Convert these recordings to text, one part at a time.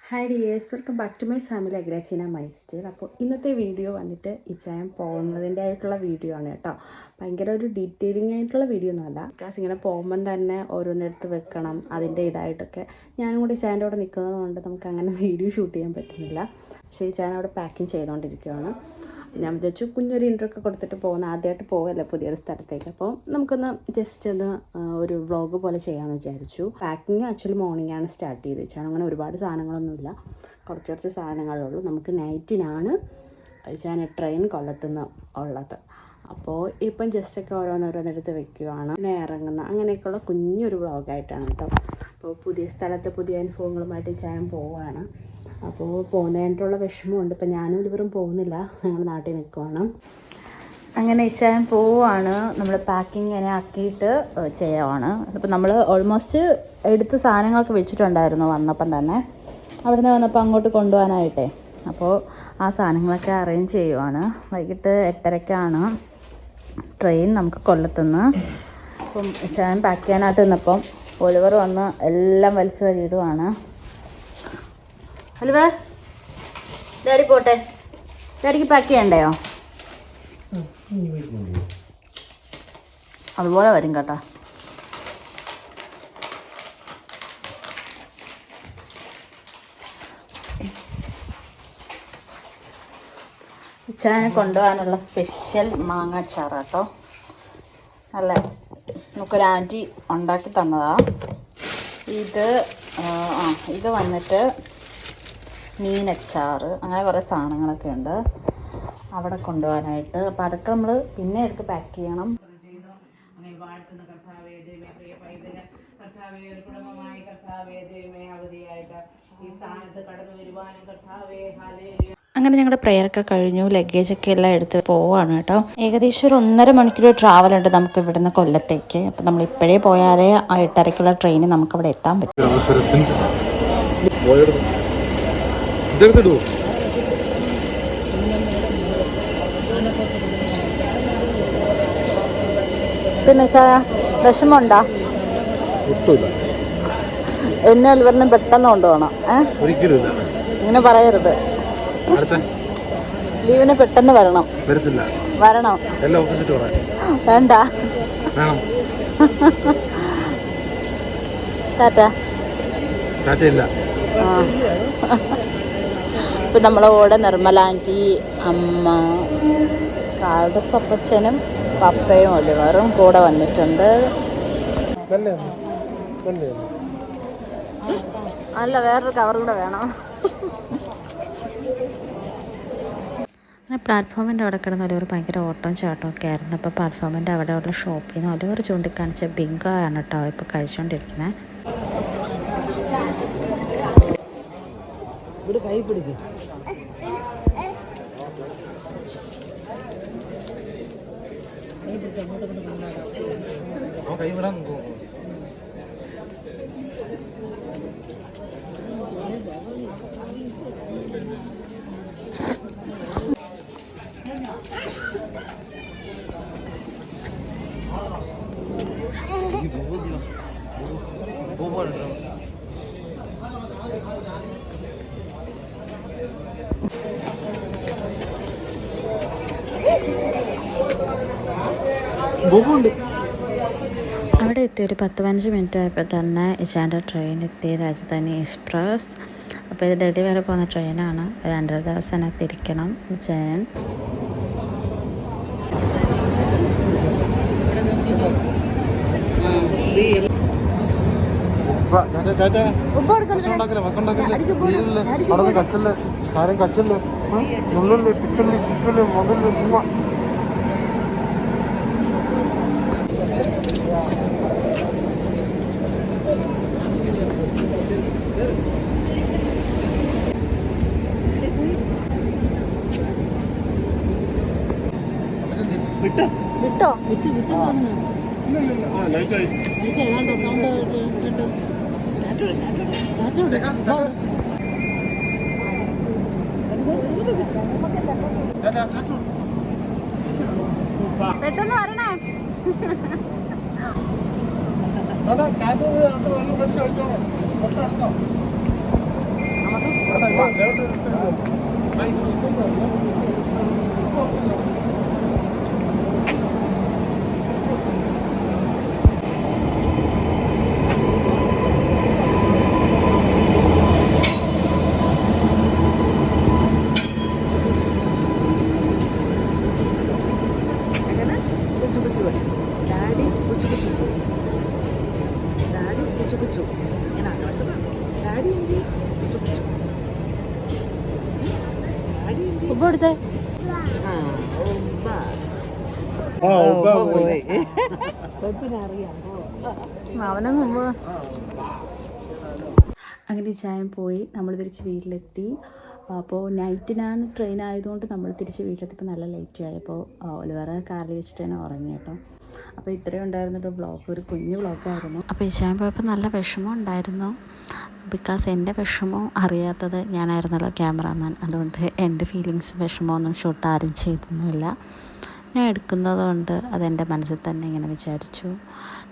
Hi dears, welcome back to my family അഗ്രചീന my style. അപ്പോൾ ഇന്നത്തെ വീഡിയോ വന്നിട്ട് ഇച്ചായൻ പോകുന്നതിൻ്റെ ആയിട്ടുള്ള വീഡിയോ ആണ് കേട്ടോ. ഭയങ്കര ഒരു ഡീറ്റെയിലിംഗ് ആയിട്ടുള്ള വീഡിയോ ഒന്നുമല്ല. ബിക്കോസ് ഇങ്ങനെ പോകുമ്പം തന്നെ ഓരോന്നെടുത്ത് വെക്കണം, അതിൻ്റെ ഇതായിട്ടൊക്കെ ഞാനും കൂടി ഇച്ചായൻ്റെ അവിടെ നിൽക്കുന്നത് കൊണ്ട് നമുക്ക് അങ്ങനെ വീഡിയോ ഷൂട്ട് ചെയ്യാൻ പറ്റുന്നില്ല. പക്ഷേ ഇച്ചായൻ അവിടെ പാക്കിങ് ചെയ്തുകൊണ്ടിരിക്കുകയാണ്. ഞാൻ വിചാരിച്ചു കുഞ്ഞൊരു ഇൻട്രൊക്കെ കൊടുത്തിട്ട് പോകുന്ന, ആദ്യമായിട്ട് പോകല്ലേ പുതിയൊരു സ്ഥലത്തേക്ക്, അപ്പോൾ നമുക്കൊന്ന് ജസ്റ്റ് ഒന്ന് ഒരു വ്ളോഗ് പോലെ ചെയ്യാമെന്ന് വിചാരിച്ചു. പാക്കിങ് ആക്ച്വലി മോർണിംഗ് ആണ് സ്റ്റാർട്ട് ചെയ്ത് വെച്ചാൽ അങ്ങനെ ഒരുപാട് സാധനങ്ങളൊന്നുമില്ല, കുറച്ച് സാധനങ്ങളേ ഉള്ളൂ. നമുക്ക് നൈറ്റിനാണ് ഞാൻ ട്രെയിൻ കൊല്ലത്തുനിന്ന് ഉള്ളത്. അപ്പോൾ ഇപ്പം ജസ്റ്റൊക്കെ ഓരോന്നോരോന്നെടുത്ത് വെക്കുകയാണ്, പിന്നെ ഇറങ്ങുന്ന അങ്ങനെയൊക്കെയുള്ള കുഞ്ഞൊരു വ്ളോഗായിട്ടാണ് കേട്ടോ. അപ്പോൾ പുതിയ സ്ഥലത്ത് പുതിയ അനുഭവങ്ങളുമായിട്ട് ഞാൻ പോവുകയാണ്. അപ്പോൾ പോകുന്നതിനായിട്ടുള്ള വിഷമമുണ്ട്. ഇപ്പം ഞാനും ഇവരും പോകുന്നില്ല, ഞങ്ങൾ നാട്ടിൽ നിൽക്കുവാണ്. അങ്ങനെ ഇച്ചാൻ പോവുകയാണ്. നമ്മൾ പാക്കിങ് ഇങ്ങനെ ആക്കിയിട്ട് ചെയ്യുവാണ്. അപ്പോൾ നമ്മൾ ഓൾമോസ്റ്റ് എടുത്ത സാധനങ്ങളൊക്കെ വെച്ചിട്ടുണ്ടായിരുന്നു വന്നപ്പം തന്നെ, അവിടെ നിന്ന് വന്നപ്പോൾ അങ്ങോട്ട് കൊണ്ടുപോകാനായിട്ടേ. അപ്പോൾ ആ സാധനങ്ങളൊക്കെ അറേഞ്ച് ചെയ്യുവാണ്. വൈകിട്ട് 8:30ക്കാണ് ട്രെയിൻ നമുക്ക് കൊല്ലത്തുനിന്ന്. അപ്പം ഇച്ചാൻ പാക്ക് ചെയ്യാനായിട്ട് നിന്നപ്പം ഒലിവർ വന്ന് എല്ലാം വലിച്ചു വരിയിടുവാണ്. ഹലുവേ, ഡാഡി പോട്ടെ, ഡാഡിക്ക് പാക്ക് ചെയ്യണ്ടയോ? അതുപോലെ വരും കേട്ടോ. ഇച്ചാനെ കൊണ്ടുപോകാനുള്ള സ്പെഷ്യൽ മാങ്ങാച്ചാറ് കേട്ടോ. നല്ല നമുക്കൊരു ആൻറ്റി ഉണ്ടാക്കി തന്നതാ ഇത് വന്നിട്ട് മീനച്ചാറ്, അങ്ങനെ കുറേ സാധനങ്ങളൊക്കെ ഉണ്ട് അവിടെ കൊണ്ടുപോകാനായിട്ട്. അപ്പോൾ അതൊക്കെ നമ്മൾ പിന്നെ എടുത്ത് പാക്ക് ചെയ്യണം. അങ്ങനെ വാഴ്ത്തുന്ന കർത്താവേ ദൈവമേ, പ്രിയ പൈതല് കർത്താവേ, ഒരു കുടുംബമായി കർത്താവേ ദൈവമേ അവധിയായിട്ട് ഈ സ്ഥാനത്ത് കടന്നു വരുവാനും കർത്താവേ ഹല്ലേലൂയ. അങ്ങനെ ഞങ്ങളുടെ പ്രെയറൊക്കെ കഴിഞ്ഞു, ലഗേജൊക്കെ എല്ലാം എടുത്ത് പോവാണ് കേട്ടോ. ഏകദേശം ഒരു 1.5 മണിക്കൂർ ട്രാവൽ ഉണ്ട് നമുക്ക് ഇവിടുന്ന് കൊല്ലത്തേക്ക്. അപ്പോൾ നമ്മൾ ഇപ്പോഴേ പോയാലേ 8:30ക്കുള്ള ട്രെയിന് നമുക്കവിടെ എത്താൻ പറ്റും. പിന്നെ ചായ വിഷമമുണ്ടോ? എന്നെ ഇവരിനെ പെട്ടെന്ന് കൊണ്ടുപോകണം. ഇങ്ങനെ പറയരുത്. ലീവിന് പെട്ടെന്ന് വരണം. വരണം, വേണ്ട. ഇപ്പം നമ്മളെ കൂടെ നിർമ്മല ആൻറ്റി, അമ്മ, കാളുടെ സപ്പച്ചനും പപ്പയും ഒലിവറും കൂടെ വന്നിട്ടുണ്ട്. അല്ല, വേറൊരു കവർ കൂടെ വേണം. പ്ലാറ്റ്ഫോമിൻ്റെ അവിടെ കിടന്ന ഒലിവർ ഭയങ്കര ഓട്ടം ചാട്ടമൊക്കെ ആയിരുന്നു. അപ്പോൾ പ്ലാറ്റ്ഫോമിൻ്റെ അവിടെയുള്ള ഷോപ്പിൽ നിന്ന് ഒലിവർ ചൂണ്ടിക്കാണിച്ച ബിങ്കോ ആണ് കേട്ടോ ഇപ്പോൾ കഴിച്ചുകൊണ്ടിരിക്കുന്നത്. ഇവിടെ കൈ പിടിക്കും. കൈ വിടാൻ അവിടെ എത്തി ഒരു 10-15 മിനിറ്റ് ആയപ്പോൾ തന്നെ ഇച്ചാൻ്റെ ട്രെയിൻ എത്തി, രാജധാനി എക്സ്പ്രസ്. അപ്പോൾ ഇത് ഡൽഹി വരെ പോകുന്ന ട്രെയിനാണ്. 2.5 ദിവസം എത്തിയിരിക്കണം ഇച്ചാൻ. വിട്ടോ പെട്ടെന്ന് വരണേ. നമുക്ക് ഇവിടുത്തെ അവനെ മുമ്പ് അങ്ങനെ ചായം പോയി നമ്മൾ തിരിച്ച് വീട്ടിലെത്തി. അപ്പോൾ നൈറ്റിനാണ് ട്രെയിൻ ആയതുകൊണ്ട് നമ്മൾ തിരിച്ച് വീട്ടിലെത്തിയപ്പോൾ നല്ല ലേറ്റ് ആയപ്പോൾ ഒലിവറെ കാറിൽ വെച്ചിട്ട് തന്നെ ഉറങ്ങി കേട്ടോ. അപ്പോൾ ഇത്രയും ഉണ്ടായിരുന്നൊരു ബ്ലോഗ്, ഒരു കുഞ്ഞു ബ്ലോഗായിരുന്നു. അപ്പോൾ ഈ ചായം പോയപ്പോൾ നല്ല വിഷമം ഉണ്ടായിരുന്നു. ബിക്കോസ് എൻ്റെ വിഷമം അറിയാത്തത് ഞാനായിരുന്നല്ലോ ക്യാമറാമാൻ. അതുകൊണ്ട് എൻ്റെ ഫീലിങ്സ് വിഷമമൊന്നും ഷൂട്ട് ആരും ചെയ്തൊന്നുമില്ല. ഞാൻ എടുക്കുന്നതുകൊണ്ട് അതെൻ്റെ മനസ്സിൽ തന്നെ ഇങ്ങനെ വിചാരിച്ചു.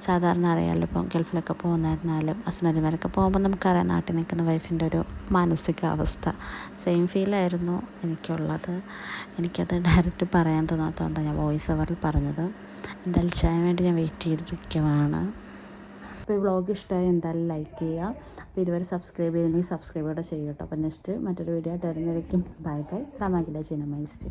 സാധാരണ അറിയാമല്ലോ, ഇപ്പം ഗൾഫിലൊക്കെ പോകുന്നതിനാലും ഹസ്ബൻഡുമാരൊക്കെ പോകുമ്പോൾ നമുക്കറിയാം നാട്ടിൽ നിൽക്കുന്ന വൈഫിൻ്റെ ഒരു മാനസികാവസ്ഥ. സെയിം ഫീലായിരുന്നു എനിക്കുള്ളത്. എനിക്കത് ഡയറക്റ്റ് പറയാൻ തോന്നാത്തതുകൊണ്ടാണ് ഞാൻ വോയിസ് ഓവറിൽ പറഞ്ഞത്. എന്തായാലും ചെയ്യാൻ വേണ്ടി ഞാൻ വെയിറ്റ് ചെയ്തിരിക്കുവാണ്. അപ്പോൾ ഈ വ്ളോഗ് ഇഷ്ടമായി എന്തായാലും ലൈക്ക് ചെയ്യുക. അപ്പോൾ ഇതുവരെ സബ്സ്ക്രൈബ് ചെയ്തിട്ടുണ്ടെങ്കിൽ സബ്സ്ക്രൈബ് കൂടെ ചെയ്യും കേട്ടോ. അപ്പോൾ നെക്സ്റ്റ് മറ്റൊരു വീഡിയോ ആയിട്ട് വരുന്നതായിരിക്കും. Bye bye. ഫ്രം അഖില സിനിമൈസ്റ്റ്.